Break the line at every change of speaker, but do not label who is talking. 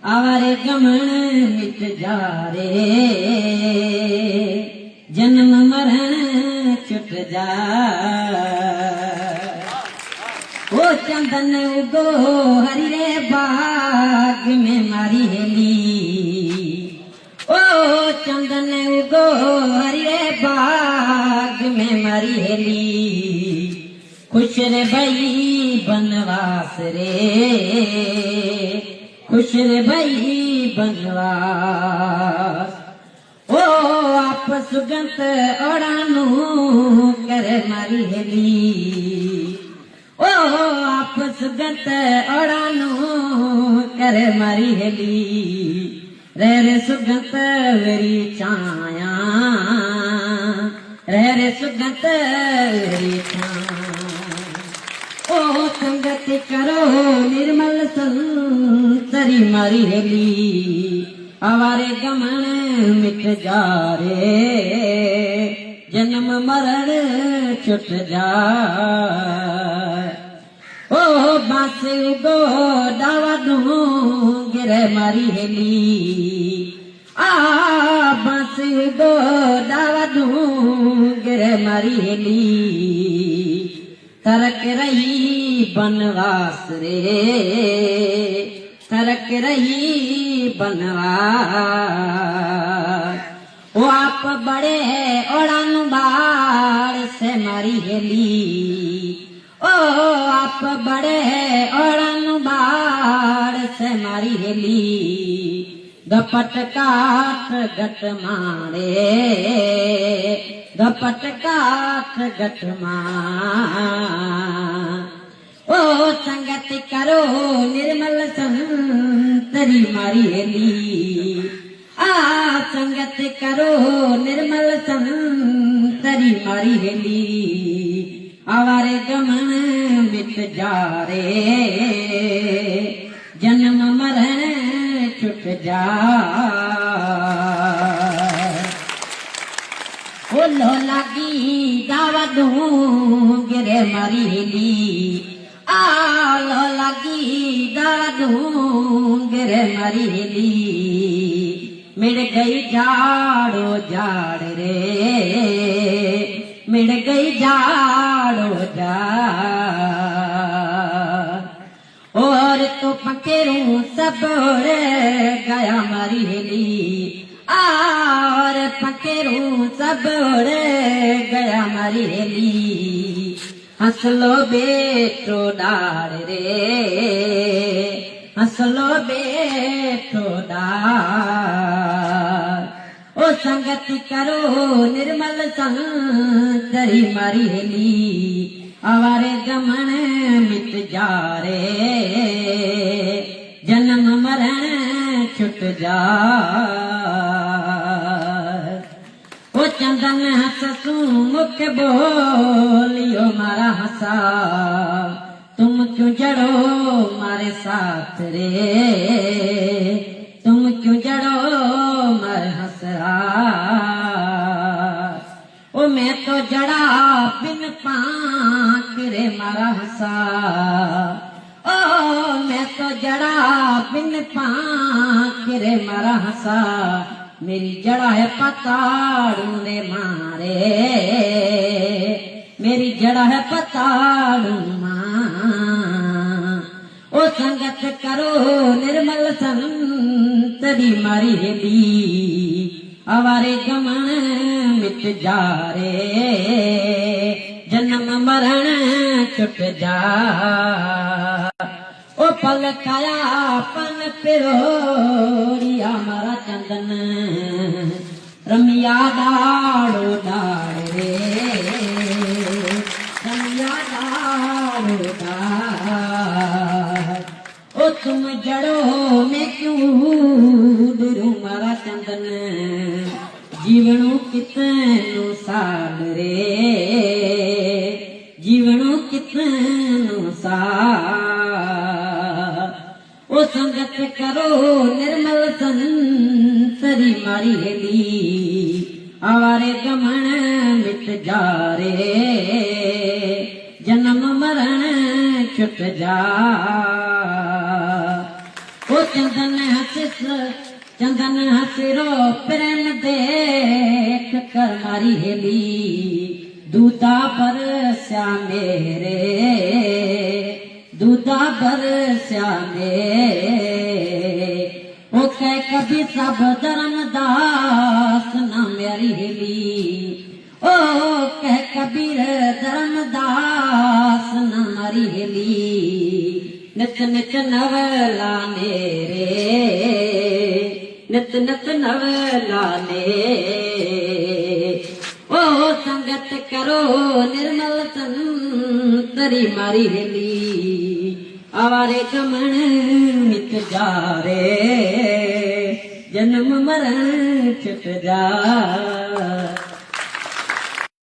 आवारे गमन मिट जा रे, जन्म मरण छुट जा। ओ चंदन उगो हरि रे बाग में मारी हेली, ओ चंदन उगो हरि रे बाग में मारी हेली। खुश रे भई बनवास रे, खुश रे भई बनवास। ओ आप सुगंत ओढ़ानू कर मारी हेली, ओ आप सुगंत ओढ़ानू कर मारी हेली। रे रे सुगंत वेरी छाया, रे रे सुगंत वेरी छाया। ओ संगत करो निर्मल संतरी मारी हेली, आवारे गमन मिट जा रे, जन्म मरण छुट जा। ओ बांस उगो डावा डूंगर मारी हेली, आ बांस उगो डावा डूंगर मारी हेली। तरक रही बनवास रे, तरक रही बनवास। वो आप बड़े ओड़ान बाड़ से मारी हेली, ओ आप बड़े ओड़ान बाड़ से मारी हेली। गपट काट गट मारे, गपट काट गट मार। ओ संगत करो निर्मल संतरी मारी हेली, आ संगत करो निर्मल संतरी मारी हेली। आवारे गमन मिट जा रे, जन्म मरण छुट जा। ओ लो लागी दावा डूंगर मारी हेली, आ लो लागी दावा डूंगर मारी हेली। मिड़ गई जाड़ो जाड़ रे, मिड़ गई जाड़ो जाड़। और तो पकेरू सब गया मारी हेली, और पकेरू सब गया मारी हेली। हंसलो बेटो डार रे, हंसलो बेटो डार। ओ संगति करो निर्मल संतरी मारी हेली, आवारे गमन मिट जा रे, जन्म मरण छुट जा। ओ चंदन हंसू मुख बोलियो मारा हंसा, तुम क्यों जड़ो मारे साथ रे, तुम क्यों जड़ो मारे हंसरा। ओ मैं तो जड़ा बिन पाक रे मारा हंसा, ओ मैं तो जड़ा बिन पाक रे मारा हंसा। मेरी जड़ा है पताड़ू रे मारे, मेरी जड़ा है पताड़ू मां। ओ संगत करो निर्मल संतरी मारी हेली, आवारे गमन मिट जा रे, जन्म मरण छुट जा। ओ पल काया पन पिरोरिया मारा चंदन, रमिया डाड़ो डाड़ रे, रमिया डाड़ो डाड़। ओ तुम जड़ो मैं क्यों डरू मारा चंदन, जीवनों कितनो साल रे, जीवनों कितनो साल। ओ संगत करो निर्मल संतरी मारी हेली, आवारे गमन मिट जा रे, जन्म मरण छुट जा। ओ चंदन हसिस चंदन हसिरो प्रेम देख कर मारी हेली दूधा बरस्या मेरे दूधा बरस्या मेरे ओ कह कभी सब धर्मदास न मेरी हेली ओ कह कबीर धर्मदास न मारी हेली नित नित नवला नेरे नित नित नवला ने ओ संगत करो निर्मल तरी मारी हेली आवारे गमन मिट जारे जन्म मरण छुट जा